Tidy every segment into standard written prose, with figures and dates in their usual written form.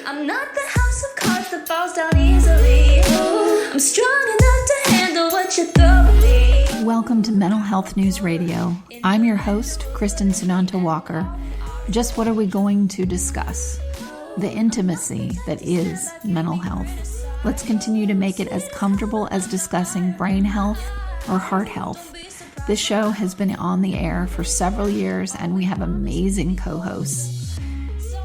I'm not the house of cards that falls down easily. I'm strong enough to handle what you throw at me. Welcome to Mental Health News Radio. I'm your host, Kristen Sunanta Walker. Just what are we going to discuss? The intimacy that is mental health. Let's continue to make it as comfortable as discussing brain health or heart health. This show has been on the air for several years and we have amazing co-hosts.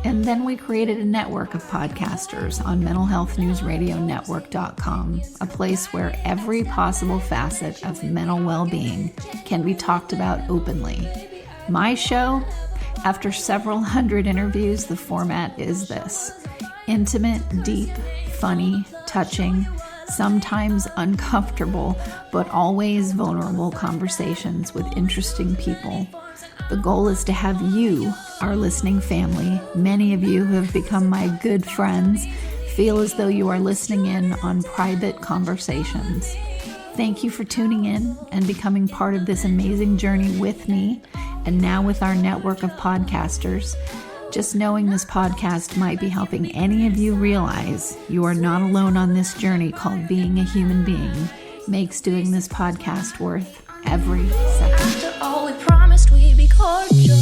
And then we created a network of podcasters on mentalhealthnewsradionetwork.com, a place where every possible facet of mental well-being can be talked about openly. My show, after several hundred interviews, the format is this: intimate, deep, funny, touching, sometimes uncomfortable, but always vulnerable conversations with interesting people. The goal is to have you, our listening family, many of you who have become my good friends, feel as though you are listening in on private conversations. Thank you for tuning in and becoming part of this amazing journey with me, and now with our network of podcasters. Just knowing this podcast might be helping any of you realize you are not alone on this journey called being a human being makes doing this podcast worth every second. After all we promised, we'd be cordial.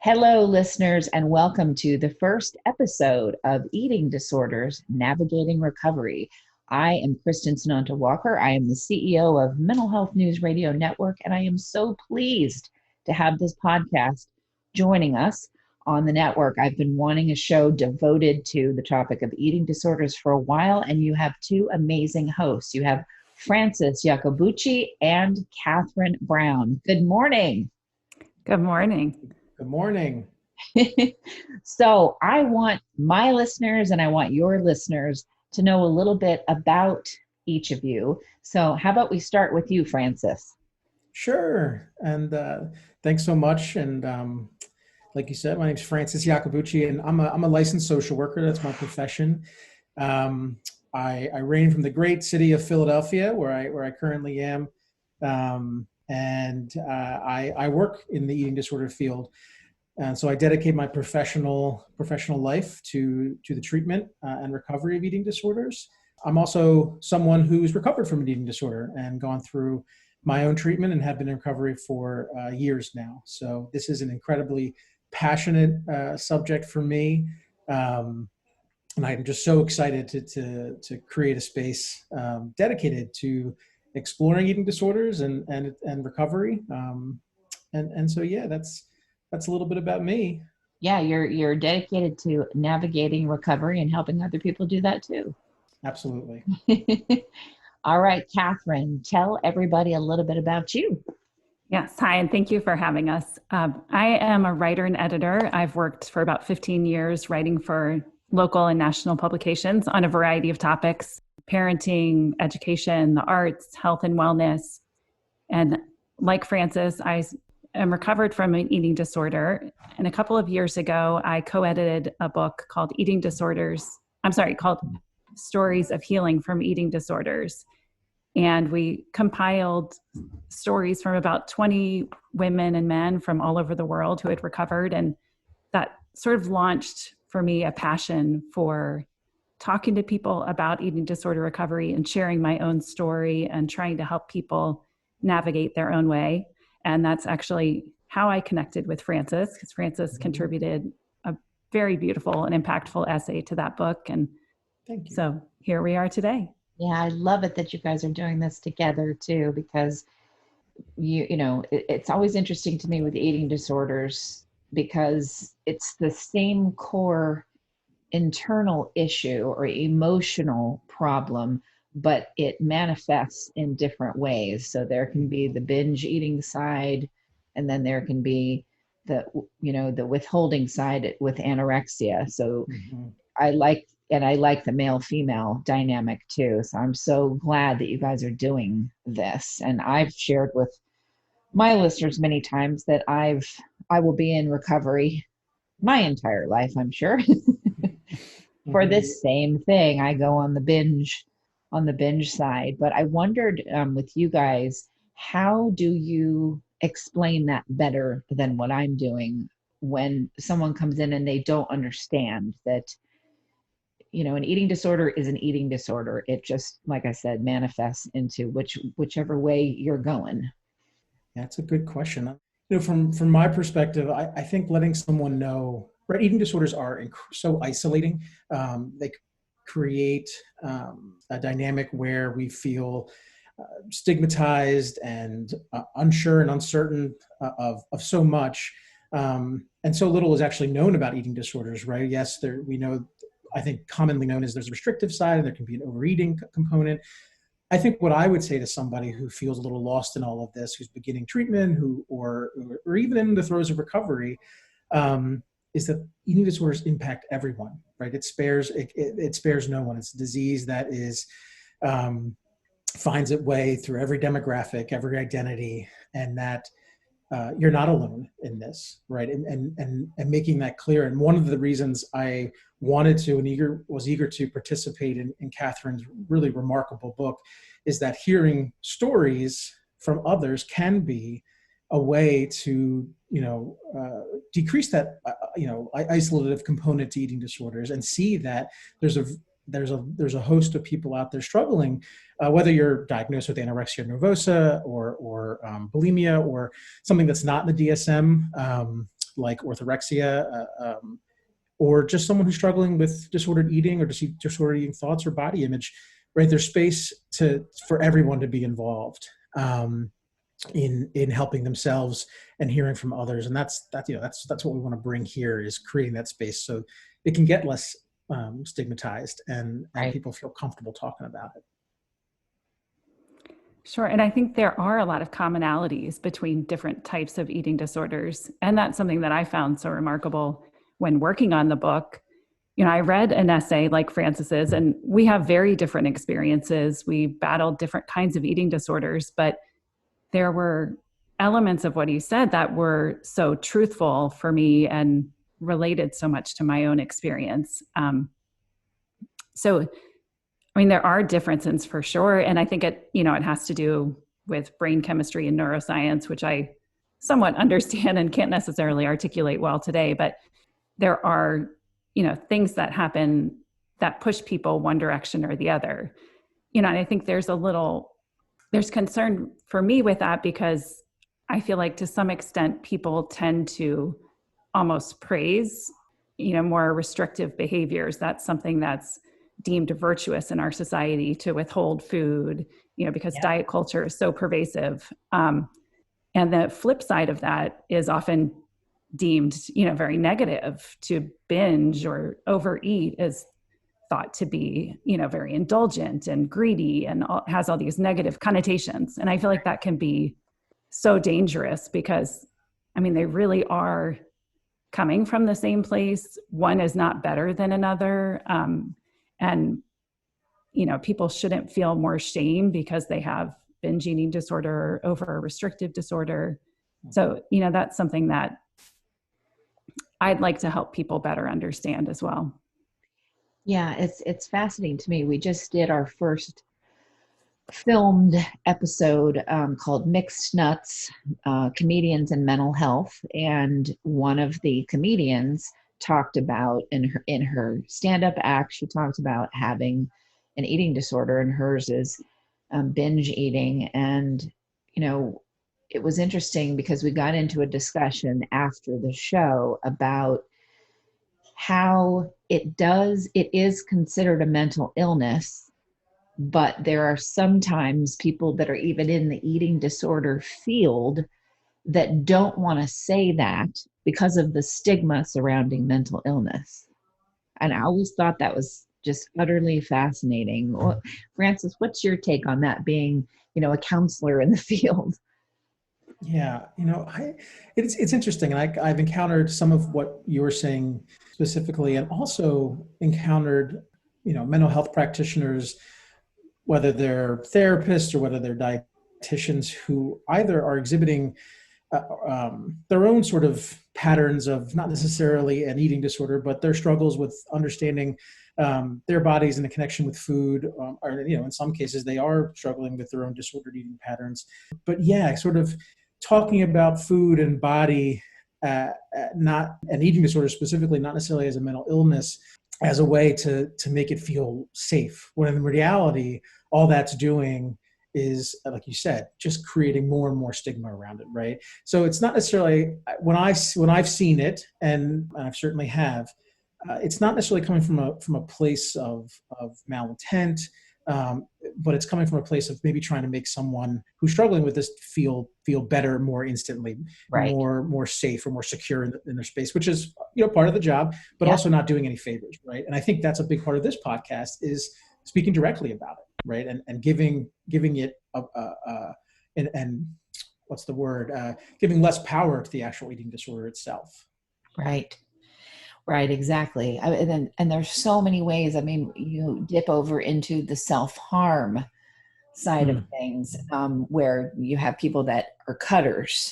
Hello, listeners, and welcome to the first episode of Eating Disorders, Navigating Recovery. I am Kristen Sunanta Walker. I am the CEO of Mental Health News Radio Network, and I am so pleased to have this podcast joining us on the network. I've been wanting a show devoted to the topic of eating disorders for a while, and you have two amazing hosts. You have Frances Iacobucci and Catherine Brown. Good morning. Good morning. Good morning. So I want my listeners and I want your listeners to know a little bit about each of you. So how about we start with you, Frances? Sure. And thanks so much. And like you said, my name is Frances Iacobucci, and I'm a licensed social worker. That's my profession. I reign from the great city of Philadelphia, where I currently am. I work in the eating disorder field. And so I dedicate my professional life to the treatment and recovery of eating disorders. I'm also someone who's recovered from an eating disorder and gone through my own treatment and have been in recovery for years now. So this is an incredibly passionate subject for me. And I'm just so excited to create a space dedicated to exploring eating disorders and recovery. So yeah, that's a little bit about me. Yeah, you're dedicated to navigating recovery and helping other people do that too. Absolutely. All right, Catherine, tell everybody a little bit about you. Yes. Hi, and thank you for having us. I am a writer and editor. I've worked for about 15 years writing for local and national publications on a variety of topics: parenting, education, the arts, health and wellness. And like Frances, I am recovered from an eating disorder. And a couple of years ago, I co-edited a book called called Stories of Healing from Eating Disorders. And we compiled stories from about 20 women and men from all over the world who had recovered. And that sort of launched for me a passion for talking to people about eating disorder recovery and sharing my own story and trying to help people navigate their own way. And that's actually how I connected with Frances, because Frances contributed a very beautiful and impactful essay to that book. And Thank you. So here we are today. Yeah, I love it that you guys are doing this together too, because it's always interesting to me with eating disorders because it's the same core internal issue or emotional problem, but it manifests in different ways. So there can be the binge eating side, and then there can be the withholding side with anorexia. So I like the male-female dynamic too. So I'm so glad that you guys are doing this. And I've shared with my listeners many times that I will be in recovery my entire life, I'm sure, for this same thing. I go on the binge side. But I wondered with you guys, how do you explain that better than what I'm doing when someone comes in and they don't understand that an eating disorder is an eating disorder. It just, like I said, manifests into whichever way you're going. That's a good question. From my perspective, I think letting someone know, right? Eating disorders are so isolating. They create a dynamic where we feel stigmatized and unsure and uncertain of so much, and so little is actually known about eating disorders, right? Yes, we know. I think commonly known as there's a restrictive side, and there can be an overeating component. I think what I would say to somebody who feels a little lost in all of this, who's beginning treatment, or even in the throes of recovery, is that eating disorders impact everyone, right? It spares no one. It's a disease that is finds its way through every demographic, every identity, and that you're not alone in this, right? And making that clear. And one of the reasons I wanted to and was eager to participate in Catherine's really remarkable book is that hearing stories from others can be a way to decrease that isolative component to eating disorders, and see that there's a host of people out there struggling, whether you're diagnosed with anorexia nervosa or bulimia or something that's not in the DSM, like orthorexia, or just someone who's struggling with disordered eating or disordered eating thoughts or body image. Right, there's space for everyone to be involved in helping themselves and hearing from others, and that's what we want to bring here, is creating that space so it can get less stigmatized and Right. people feel comfortable talking about it. Sure. And I think there are a lot of commonalities between different types of eating disorders. And that's something that I found so remarkable when working on the book. I read an essay like Frances's, and we have very different experiences. We battled different kinds of eating disorders, but there were elements of what he said that were so truthful for me and related so much to my own experience. There are differences for sure. And I think it has to do with brain chemistry and neuroscience, which I somewhat understand and can't necessarily articulate well today, but there are, things that happen that push people one direction or the other. And I think there's concern for me with that, because I feel like to some extent people tend to almost praise, more restrictive behaviors. That's something that's deemed virtuous in our society, to withhold food, because diet culture is so pervasive. And the flip side of that is often deemed, very negative. To binge or overeat is thought to be, very indulgent and greedy, and has all these negative connotations. And I feel like that can be so dangerous, because, they really are coming from the same place. One is not better than another. And, people shouldn't feel more shame because they have binge eating disorder or over restrictive disorder. So, that's something that I'd like to help people better understand as well. Yeah, it's fascinating to me. We just did our first filmed episode called Mixed Nuts, Comedians and Mental Health. And one of the comedians talked about in her stand-up act, she talked about having an eating disorder, and hers is binge eating. And, it was interesting because we got into a discussion after the show about how it is considered a mental illness, but there are sometimes people that are even in the eating disorder field that don't want to say that because of the stigma surrounding mental illness. And I always thought that was just utterly fascinating. Well, Frances, what's your take on that, being, a counselor in the field? Yeah, it's interesting. And I've encountered some of what you were saying specifically, and also encountered, mental health practitioners, whether they're therapists or whether they're dietitians, who either are exhibiting their own sort of patterns of not necessarily an eating disorder, but their struggles with understanding their bodies and the connection with food, or, in some cases they are struggling with their own disordered eating patterns. But yeah, sort of talking about food and body, not an eating disorder specifically, not necessarily as a mental illness, as a way to make it feel safe, when in reality, all that's doing is, like you said, just creating more and more stigma around it, right? So it's not necessarily, when I've seen it, and I certainly have, it's not necessarily coming from a place of malintent, but it's coming from a place of maybe trying to make someone who's struggling with this feel better more instantly, Right. more safe or more secure in their space, which is, part of the job, but Yeah. also not doing any favors, right? And I think that's a big part of this podcast, is speaking directly about it, right? And giving it and what's the word? Giving less power to the actual eating disorder itself. Right. Right, exactly. And there's so many ways. I mean, you dip over into the self-harm side of things, where you have people that are cutters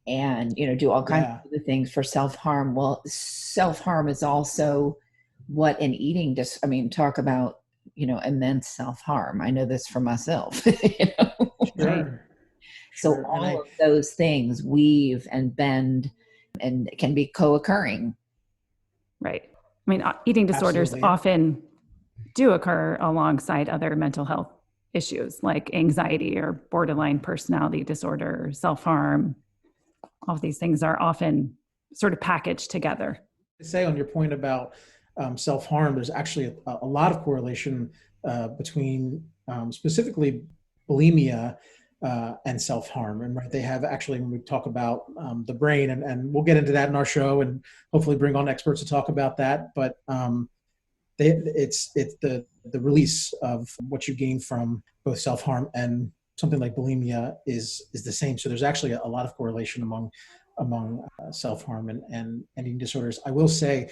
and, do all kinds of other things for self-harm. Well, self-harm is also what an eating talk about, immense self-harm. I know this for myself, Sure. So Sure. all of those things weave and bend and can be co-occurring. Right. I mean, eating disorders Absolutely. often do occur alongside other mental health issues like anxiety or borderline personality disorder, or self-harm. All of these things are often sort of packaged together. To say on your point about self-harm, there's actually a lot of correlation between specifically bulimia and self-harm. And right, they have actually, when we talk about the brain, and we'll get into that in our show and hopefully bring on experts to talk about that. But it's the release of what you gain from both self-harm and something like bulimia is the same. So there's actually a lot of correlation among self-harm and eating disorders. I will say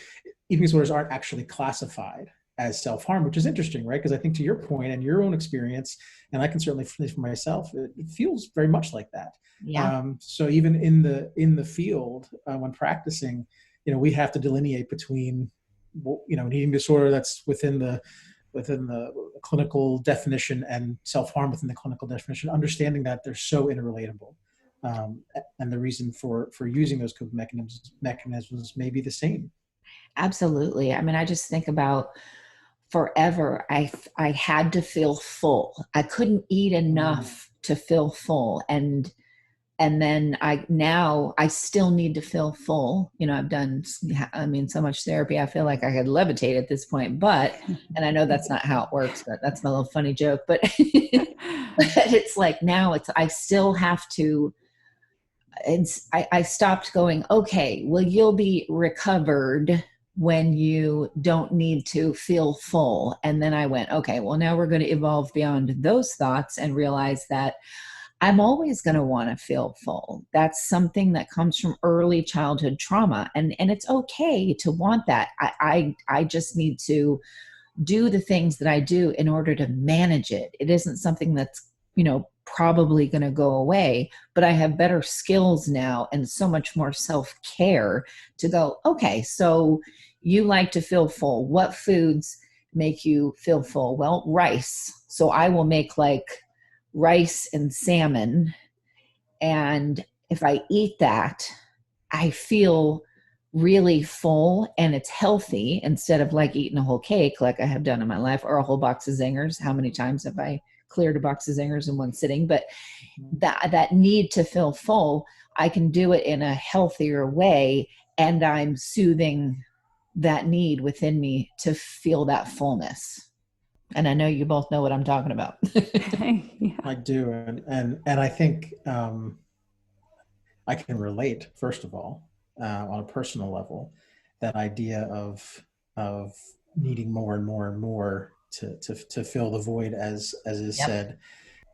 eating disorders aren't actually classified as self-harm, which is interesting, right? Because I think, to your point and your own experience, and I can certainly say for myself, it feels very much like that. Yeah. So even in the field, when practicing, we have to delineate between, an eating disorder that's within the clinical definition and self-harm within the clinical definition, understanding that they're so interrelatable. And the reason for using those coping mechanisms may be the same. Absolutely. I mean, I just think about forever, I had to feel full. I couldn't eat enough to feel full. And then I still need to feel full. I've done, so much therapy, I feel like I could levitate at this point, and I know that's not how it works, but that's my little funny joke. But, but it's like, now I still have to, I stopped going, okay, well, you'll be recovered when you don't need to feel full. And then I went, okay, well, now we're going to evolve beyond those thoughts and realize that I'm always going to want to feel full. That's something that comes from early childhood trauma. And it's okay to want that. I just need to do the things that I do in order to manage it. It isn't something that's, probably going to go away, but I have better skills now and so much more self-care to go, okay, so you like to feel full. What foods make you feel full? Well, rice. So I will make like rice and salmon. And if I eat that, I feel really full and it's healthy, instead of like eating a whole cake like I have done in my life, or a whole box of Zingers. How many times have I cleared a box of Zingers in one sitting? But that need to feel full, I can do it in a healthier way, and I'm soothing that need within me to feel that fullness. And I know you both know what I'm talking about. Yeah. I do, and I think I can relate, first of all, on a personal level, that idea of needing more and more and more to fill the void, as is Yep. said.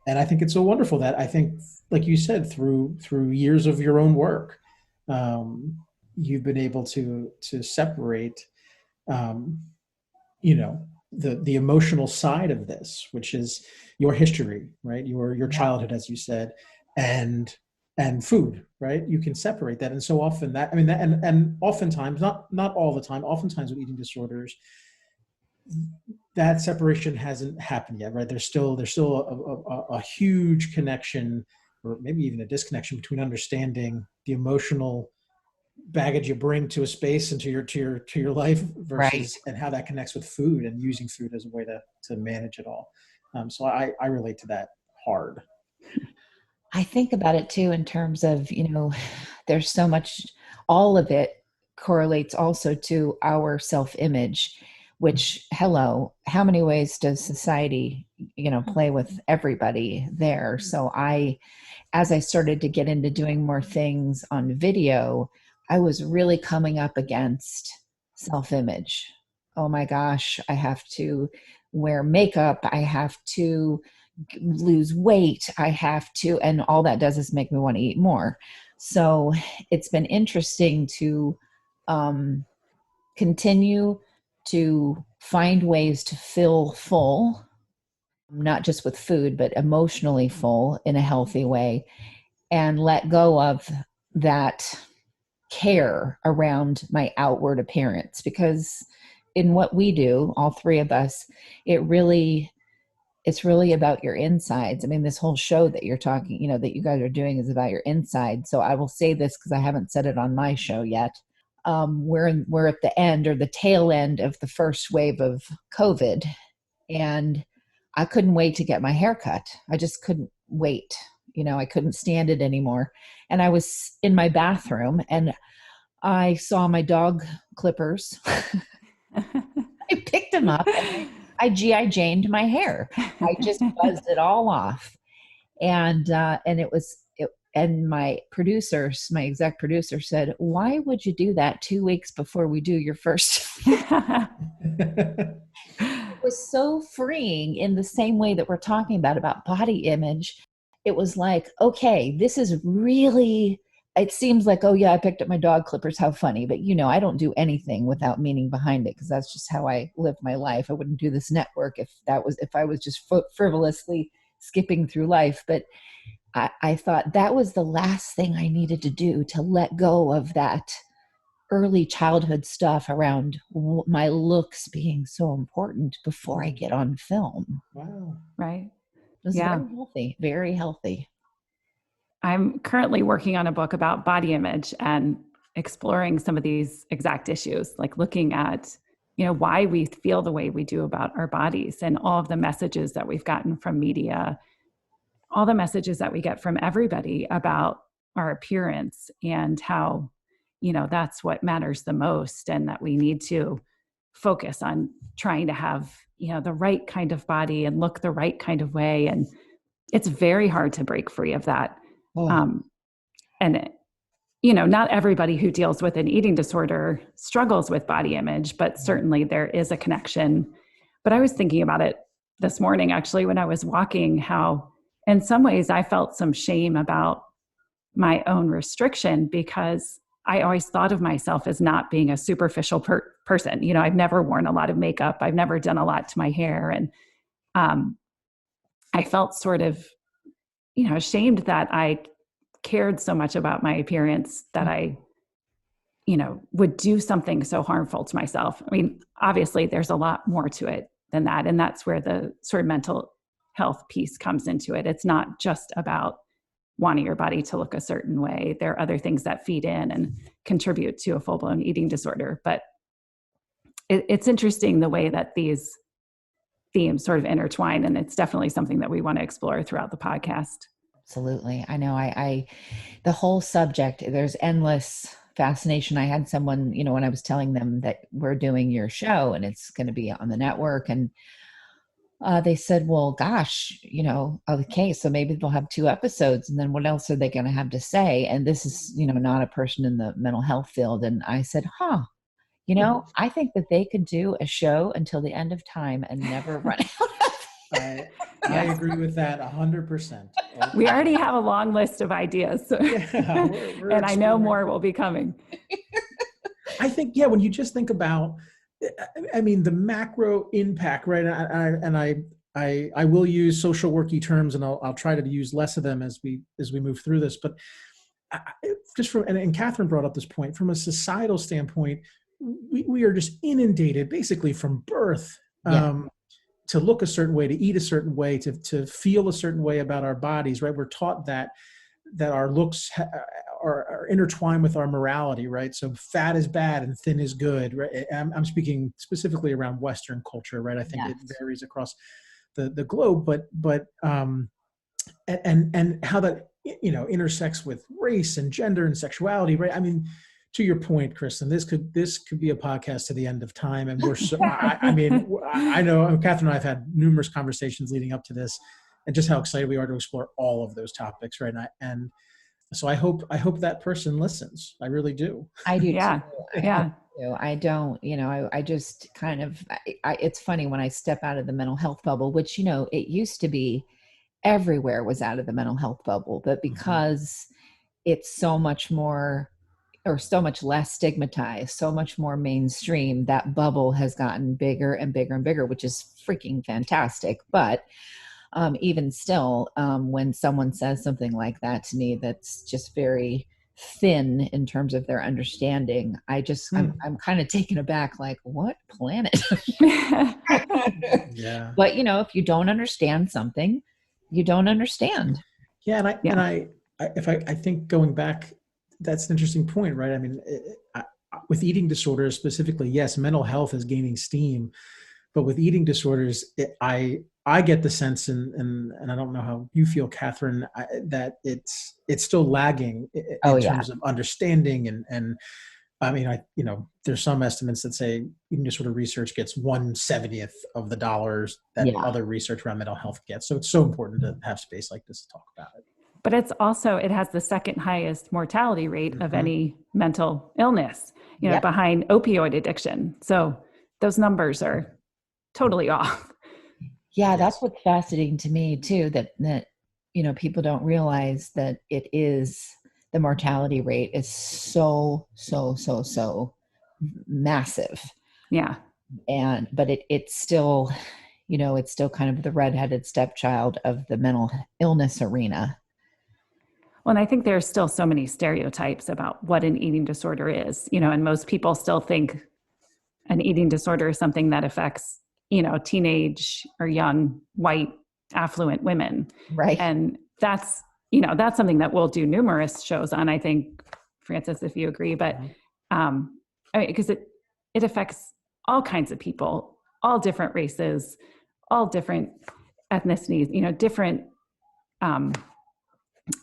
And I think it's so wonderful that, I think, like you said, through years of your own work, you've been able to separate, the emotional side of this, which is your history, right? Your childhood, as you said, and food, right? You can separate that. And so often and oftentimes, not all the time, oftentimes with eating disorders, that separation hasn't happened yet, right? There's still a huge connection, or maybe even a disconnection, between understanding the emotional baggage you bring to a space and to your life Right. versus, and how that connects with food and using food as a way to manage it all. So I relate to that hard. I think about it too in terms of, there's so much, all of it correlates also to our self-image, which, hello, how many ways does society, play with everybody there? So as I started to get into doing more things on video, I was really coming up against self-image. Oh my gosh, I have to wear makeup. I have to lose weight. I have to, and all that does is make me want to eat more. So it's been interesting to continue to find ways to feel full, not just with food, but emotionally full in a healthy way, and let go of that care around my outward appearance. Because in what we do, all three of us, it's really about your insides. I mean, this whole show that you're talking, that you guys are doing is about your inside. So I will say this because I haven't said it on my show yet. We're at the end, or the tail end, of the first wave of COVID, and I couldn't wait to get my hair cut. I just couldn't wait. I couldn't stand it anymore. And I was in my bathroom and I saw my dog clippers. I picked them up and I G.I. Janed my hair. I just buzzed it all off. And and my exec producer said, "Why would you do that 2 weeks before we do your first?" It was so freeing in the same way that we're talking about body image. It was like, okay, this is really, it seems like, oh yeah, I picked up my dog clippers. How funny. But I don't do anything without meaning behind it, because that's just how I live my life. I wouldn't do this network if I was just frivolously skipping through life. But I thought that was the last thing I needed to do, to let go of that early childhood stuff around my looks being so important before I get on film. Wow. Right. It was Yeah. very healthy, very healthy. I'm currently working on a book about body image and exploring some of these exact issues, like looking at, why we feel the way we do about our bodies, and all of the messages that we've gotten from media, all the messages that we get from everybody about our appearance, and how, that's what matters the most, and that we need to focus on trying to have, the right kind of body and look the right kind of way. And it's very hard to break free of that. Oh. And, not everybody who deals with an eating disorder struggles with body image, but certainly there is a connection. But I was thinking about it this morning, actually, when I was walking, how in some ways I felt some shame about my own restriction, because I always thought of myself as not being a superficial person. I've never worn a lot of makeup. I've never done a lot to my hair. And I felt sort of, ashamed that I cared so much about my appearance that I, would do something so harmful to myself. I mean, obviously there's a lot more to it than that. And that's where the sort of mental health piece comes into it. It's not just about wanting your body to look a certain way. There are other things that feed in and contribute to a full-blown eating disorder. But it's interesting the way that these themes sort of intertwine, and it's definitely something that we want to explore throughout the podcast. Absolutely. I know the whole subject, there's endless fascination. I had someone, when I was telling them that we're doing your show and it's going to be on the network, and they said, well, gosh, okay, so maybe they'll have 2 episodes, and then what else are they going to have to say? And this is, not a person in the mental health field. And I said, I think that they could do a show until the end of time and never run out of I agree with that 100%. We already have a long list of ideas. Yeah, we're and I know more will be coming. I think, when you just think about, the macro impact, right? And I will use social worky terms, and I'll try to use less of them as we move through this. But just and Catherine brought up this point, from a societal standpoint, we are just inundated basically from birth. To look a certain way, to eat a certain way, to feel a certain way about our bodies, right? We're taught that our looks are intertwined with our morality, right? So fat is bad and thin is good, right? I'm speaking specifically around Western culture, right? I think it varies across the globe, and how that, intersects with race and gender and sexuality, right? I mean, to your point, Kristen, this could be a podcast to the end of time, and we're so. I know Catherine and I have had numerous conversations leading up to this, and just how excited we are to explore all of those topics, right? And so I hope that person listens. I really do. I do Yeah. too. Yeah. I don't, I just kind of, it's funny when I step out of the mental health bubble, which, it used to be everywhere was out of the mental health bubble, but because it's so much more or so much less stigmatized, so much more mainstream, that bubble has gotten bigger and bigger and bigger, which is freaking fantastic. But even still, when someone says something like that to me, that's just very thin in terms of their understanding, I'm kind of taken aback, like, what planet? Yeah. But if you don't understand something, you don't understand. Yeah, I think going back, that's an interesting point, right? I mean, with eating disorders specifically, yes, mental health is gaining steam, but with eating disorders, I get the sense, and I don't know how you feel, Catherine, that it's still lagging in terms of understanding, and I mean, there's some estimates that say eating disorder research gets 1/70th of the dollars that other research around mental health gets. So it's so important to have space like this to talk about it. But it has the second highest mortality rate of any mental illness, behind opioid addiction. So those numbers are totally off. Yeah, that's what's fascinating to me too, that people don't realize that the mortality rate is so massive. Yeah. But it's still, it's still kind of the redheaded stepchild of the mental illness arena. Well, and I think there's still so many stereotypes about what an eating disorder is, and most people still think an eating disorder is something that affects, teenage or young, white, affluent women. Right. And that's something that we'll do numerous shows on, I think, Frances, if you agree, but because it affects all kinds of people, all different races, all different ethnicities, different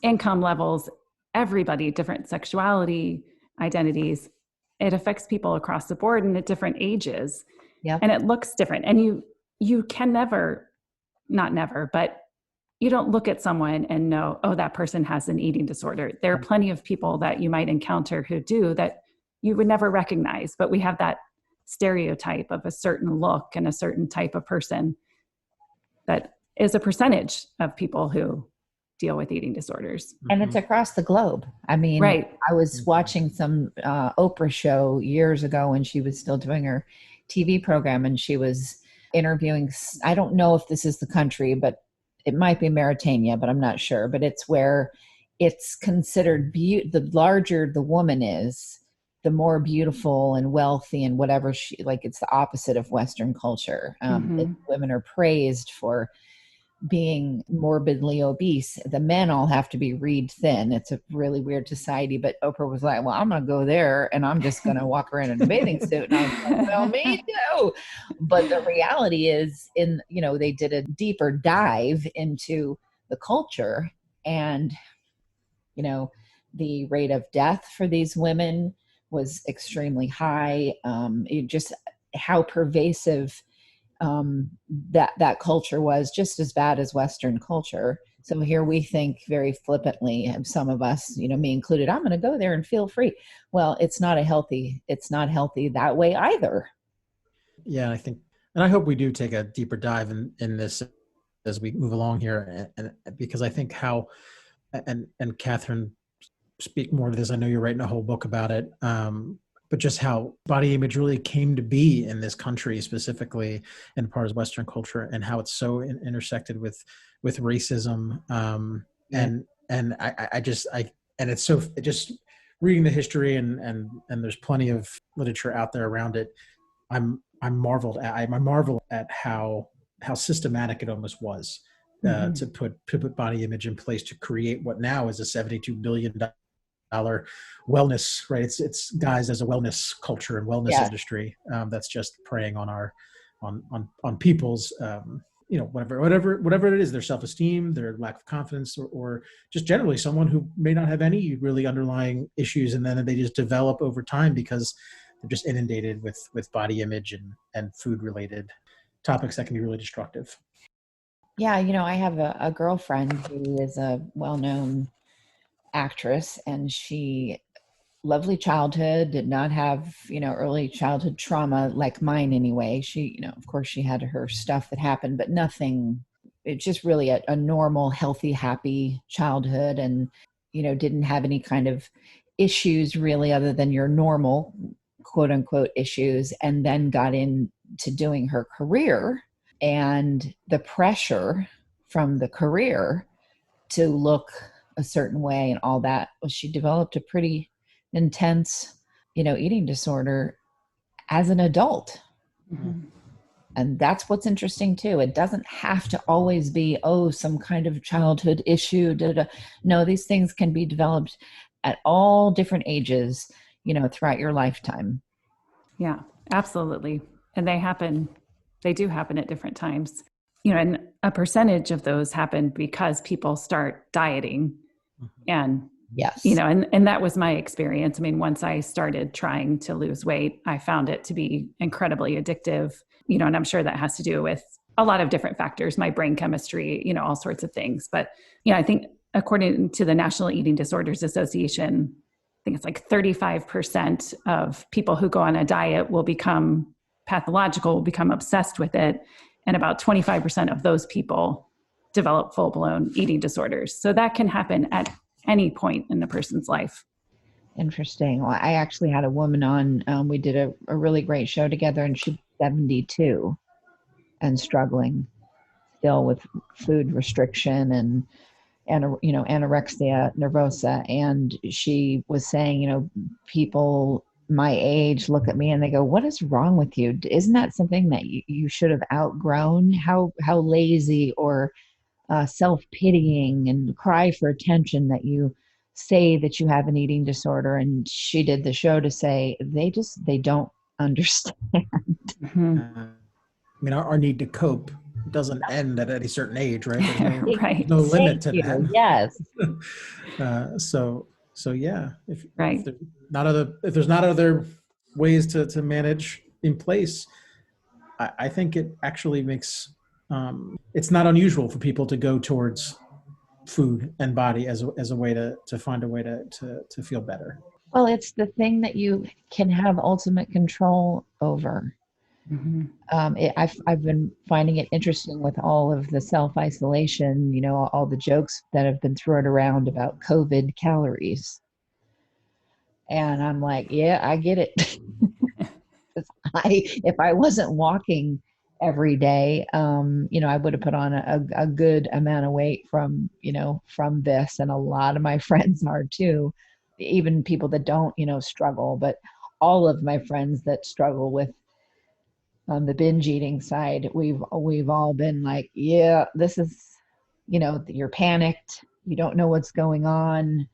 income levels, everybody, different sexuality, identities. It affects people across the board and at different ages. Yep. And it looks different. And you can not never, but you don't look at someone and know, oh, that person has an eating disorder. There are plenty of people that you might encounter who do that you would never recognize, but we have that stereotype of a certain look and a certain type of person that is a percentage of people who deal with eating disorders. And it's across the globe. I mean, right. I was watching some Oprah show years ago when she was still doing her TV program, and she was interviewing, I don't know if this is the country, but it might be Mauritania, but I'm not sure. But it's where it's considered the larger the woman is, the more beautiful and wealthy and whatever it's the opposite of Western culture. Women are praised for being morbidly obese. The men all have to be reed thin. It's a really weird society. But Oprah was like, well, I'm going to go there and I'm just going to walk around in a bathing suit. And I was like, well, me too. But the reality is they did a deeper dive into the culture, and, the rate of death for these women was extremely high. Just how pervasive that culture was, just as bad as Western culture. So here we think very flippantly, some of us, me included, I'm going to go there and feel free. Well, it's not healthy that way either. Yeah, I think, and I hope we do take a deeper dive in this as we move along here, and because I think how, and Catherine, speak more to this. I know you're writing a whole book about it. But just how body image really came to be in this country, specifically in part of Western culture, and how it's so intersected with racism. And it's so, just reading the history and there's plenty of literature out there around it. I marvel at how systematic it almost was to put body image in place to create what now is a $72 billion wellness, right? It's guised as a wellness culture and wellness Yes. industry that's just preying on our on people's whatever it is, their self-esteem, their lack of confidence, or just generally someone who may not have any really underlying issues, and then they just develop over time because they're just inundated with body image and food related topics that can be really destructive. Yeah, I have a girlfriend who is a well-known actress, and she lovely childhood, did not have, early childhood trauma like mine anyway. She, of course she had her stuff that happened, but nothing, it's just really a normal, healthy, happy childhood, and, didn't have any kind of issues really other than your normal quote unquote issues, and then got into doing her career, and the pressure from the career to look a certain way and all that, well, she developed a pretty intense, eating disorder as an adult. Mm-hmm. And that's what's interesting too. It doesn't have to always be, some kind of childhood issue. No, these things can be developed at all different ages, throughout your lifetime. Yeah, absolutely. And they do happen at different times. And a percentage of those happen because people start dieting. And, Yes. and that was my experience. I mean, once I started trying to lose weight, I found it to be incredibly addictive, and I'm sure that has to do with a lot of different factors, my brain chemistry, all sorts of things. But, I think according to the National Eating Disorders Association, I think it's like 35% of people who go on a diet will become pathological, will become obsessed with it. And about 25% of those people develop full-blown eating disorders. So that can happen at any point in a person's life. Interesting. Well, I actually had a woman on, we did a really great show together, and she's 72 and struggling still with food restriction and anorexia nervosa. And she was saying, people my age look at me and they go, "What is wrong with you? Isn't that something that you should have outgrown? How lazy or self-pitying and cry for attention that you say that you have an eating disorder." And she did the show to say they don't understand. Mm-hmm. I mean, our need to cope doesn't end at any certain age, right? There's Right. no limit to Thank you. that. Yes. So yeah, if Right. if there's not other ways to manage in place, I think it actually makes it's not unusual for people to go towards food and body as a way to find a way to feel better. Well, it's the thing that you can have ultimate control over. Mm-hmm. I've been finding it interesting with all of the self-isolation, all the jokes that have been thrown around about COVID calories. And I'm like, yeah, I get it. If I wasn't walking every day, I would have put on a good amount of weight from this. And a lot of my friends are too, even people that don't, struggle, but all of my friends that struggle with the binge eating side, we've all been like, yeah, this is, you're panicked. You don't know what's going on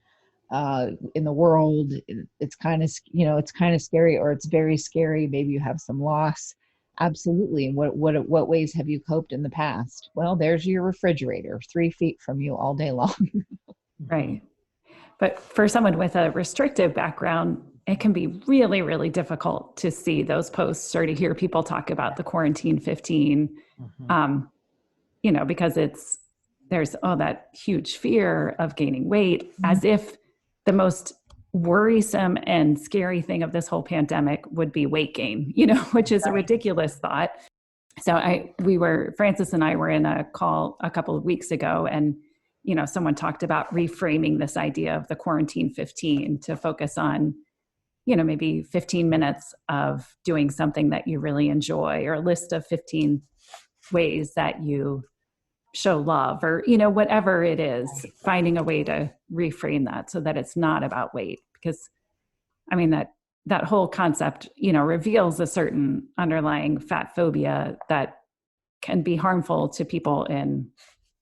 in the world. It's kind of, it's kind of scary, or it's very scary. Maybe you have some loss. Absolutely. And what ways have you coped in the past? Well, there's your refrigerator 3 feet from you all day long. Right. But for someone with a restrictive background, it can be really, really difficult to see those posts or to hear people talk about the quarantine 15, because there's that huge fear of gaining weight, as if the most worrisome and scary thing of this whole pandemic would be weight gain, which is a ridiculous thought. So Francis and I were in a call a couple of weeks ago, and someone talked about reframing this idea of the quarantine 15 to focus on, maybe 15 minutes of doing something that you really enjoy, or a list of 15 ways that you show love, or, whatever it is, finding a way to reframe that so that it's not about weight. Because I mean, that whole concept, reveals a certain underlying fat phobia that can be harmful to people in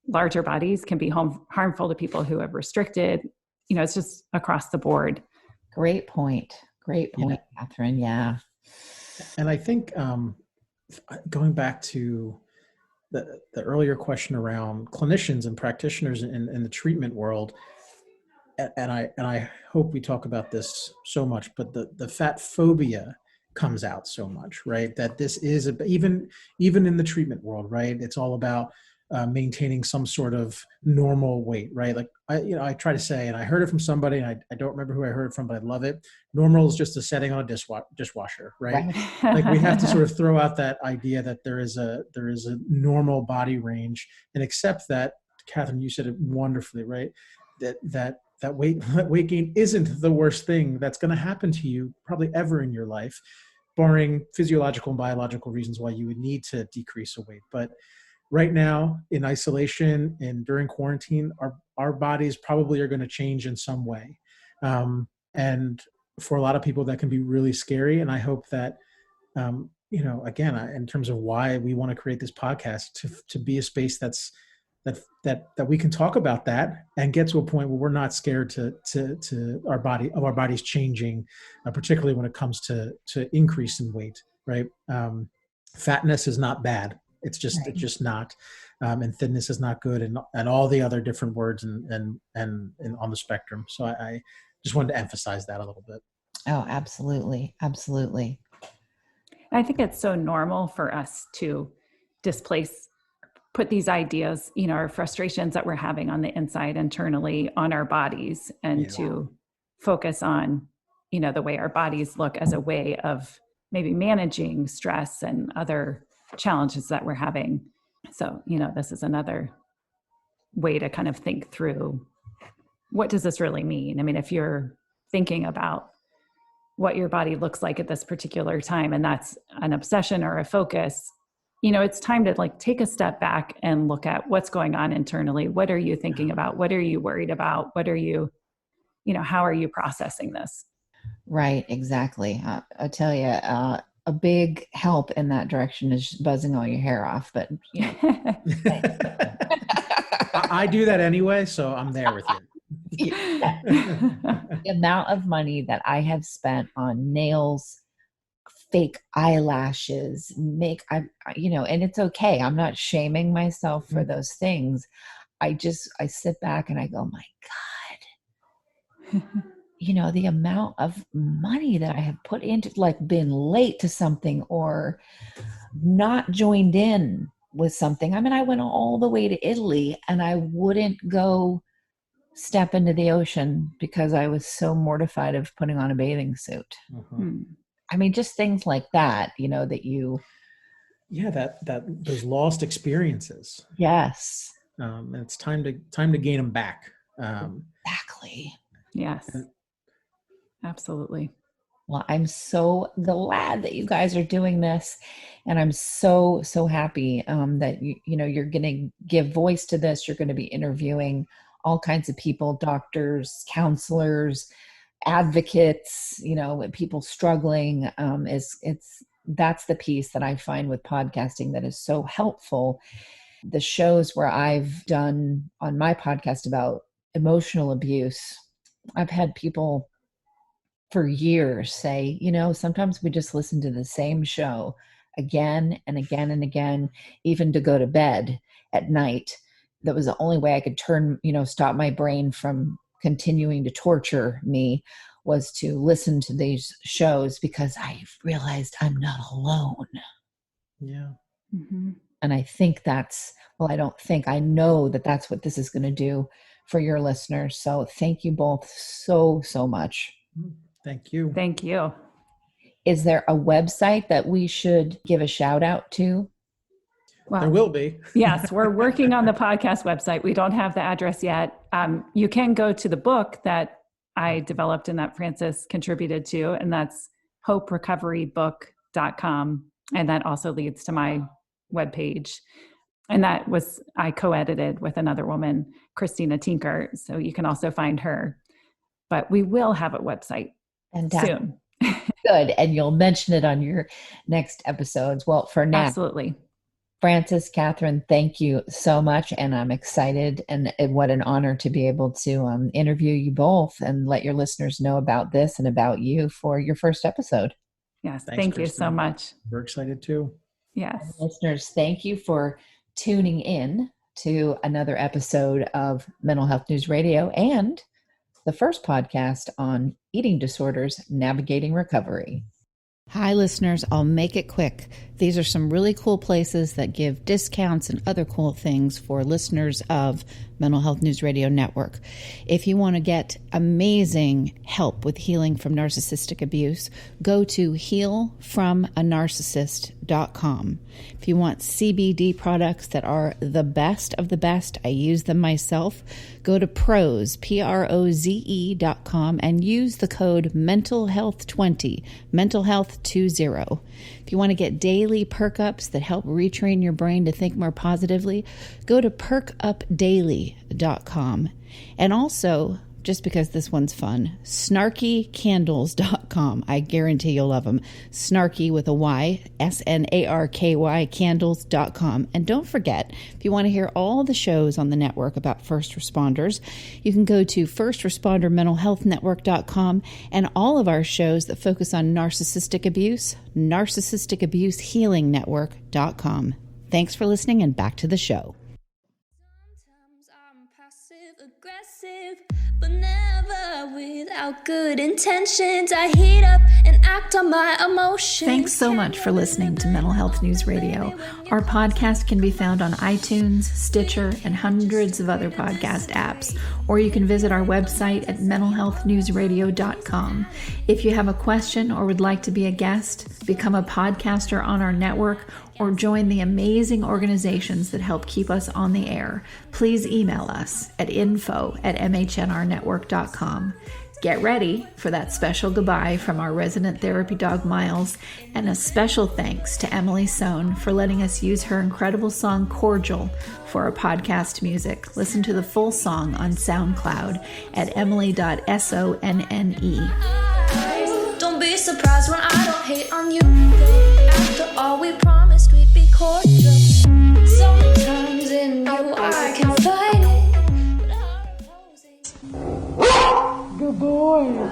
larger bodies, can be harmful to people who have restricted it's just across the board. Great point. Great point, Catherine. Yeah. And I think going back to the earlier question around clinicians and practitioners in the treatment world, and I hope we talk about this so much, but the fat phobia comes out so much, right? That this is even in the treatment world, right? It's all about maintaining some sort of normal weight, right? Like I try to say, and I heard it from somebody, and I don't remember who I heard it from, but I love it. Normal is just a setting on a dishwasher, right? Like we have to sort of throw out that idea that there is a normal body range, and accept that. Catherine, you said it wonderfully, right? That weight gain isn't the worst thing that's going to happen to you probably ever in your life, barring physiological and biological reasons why you would need to decrease a weight. But right now, in isolation and during quarantine, our bodies probably are going to change in some way. And for a lot of people, that can be really scary. And I hope that, again, in terms of why we want to create this podcast, to be a space that we can talk about that and get to a point where we're not scared to our bodies changing, particularly when it comes to increase in weight, right? Fatness is not bad. It's just not, and thinness is not good, and all the other different words and on the spectrum. So I just wanted to emphasize that a little bit. Oh, absolutely, absolutely. I think it's so normal for us to put these ideas, our frustrations that we're having on the inside internally on our bodies, and to focus on, the way our bodies look as a way of maybe managing stress and other challenges that we're having. So, this is another way to kind of think through, what does this really mean? I mean, if you're thinking about what your body looks like at this particular time, and that's an obsession or a focus, it's time to take a step back and look at what's going on internally. What are you thinking about? What are you worried about? What are you, how are you processing this? Right. Exactly. I tell you, a big help in that direction is buzzing all your hair off, but I do that anyway, so I'm there with you. The amount of money that I have spent on nails, fake eyelashes, and it's okay. I'm not shaming myself for those things. I sit back and I go, my God, the amount of money that I have put into, been late to something or not joined in with something. I mean, I went all the way to Italy and I wouldn't go step into the ocean because I was so mortified of putting on a bathing suit. Mm-hmm. I mean, just things like that, that you. Yeah, that those lost experiences. Yes. And it's time to gain them back. Exactly. Yes. Absolutely. Well, I'm so glad that you guys are doing this, and I'm so happy that you're going to give voice to this. You're going to be interviewing all kinds of people, doctors, counselors, advocates, people struggling. That's the piece that I find with podcasting that is so helpful. The shows where I've done on my podcast about emotional abuse, I've had people for years say, sometimes we just listen to the same show again and again and again, even to go to bed at night. That was the only way I could stop my brain from continuing to torture me, was to listen to these shows because I realized I'm not alone. Yeah. Mm-hmm. And I think I know that that's what this is going to do for your listeners. So thank you both so much. Thank you. Thank you. Is there a website that we should give a shout out to? Well, there will be. Yes, we're working on the podcast website. We don't have the address yet. You can go to the book that I developed and that Frances contributed to, and that's hoperecoverybook.com. And that also leads to my webpage. And I co-edited with another woman, Christina Tinker. So you can also find her. But we will have a website soon. Good. And you'll mention it on your next episodes. Well, for now. Absolutely. Frances, Catherine, thank you so much. And I'm excited, and what an honor to be able to interview you both and let your listeners know about this and about you for your first episode. Yes, Thanks, thank you Kristen. so much. We're excited too. Yes. And listeners, thank you for tuning in to another episode of Mental Health News Radio and the first podcast on eating disorders, navigating recovery. Hi, listeners. I'll make it quick. These are some really cool places that give discounts and other cool things for listeners of Mental Health News Radio Network. If you want to get amazing help with healing from narcissistic abuse, go to healfromanarcissist.com. If you want CBD products that are the best of the best, I use them myself, go to proze.com and use the code mentalhealth20, mentalhealth20. If you want to get daily perk ups that help retrain your brain to think more positively, go to perkupdaily.com. And also, just because this one's fun, snarkycandles.com. I guarantee you'll love them. Snarky with a Y, SNARKY candles.com. And don't forget, if you want to hear all the shows on the network about first responders, you can go to firstrespondermentalhealthnetwork.com, and all of our shows that focus on narcissistic abuse, narcissisticabusehealingnetwork.com. Thanks for listening, and back to the show. Sometimes I'm passive aggressive, but never without good intentions. I heat up and act on my emotions. Thanks so much for listening to Mental Health News Radio. Our podcast can be found on iTunes, Stitcher, and hundreds of other podcast apps, or you can visit our website at mentalhealthnewsradio.com. If you have a question or would like to be a guest, become a podcaster on our network, or join the amazing organizations that help keep us on the air, please email us at info@mhnrnetwork.com. Get ready for that special goodbye from our resident therapy dog, Miles, and a special thanks to Emily Sohn for letting us use her incredible song, Cordial, for our podcast music. Listen to the full song on SoundCloud at emily.sonne. Don't be surprised when I don't hate on you. After all, we promised we'd be cordial. Sometimes in you I can fight it, but our opposing. Good boy.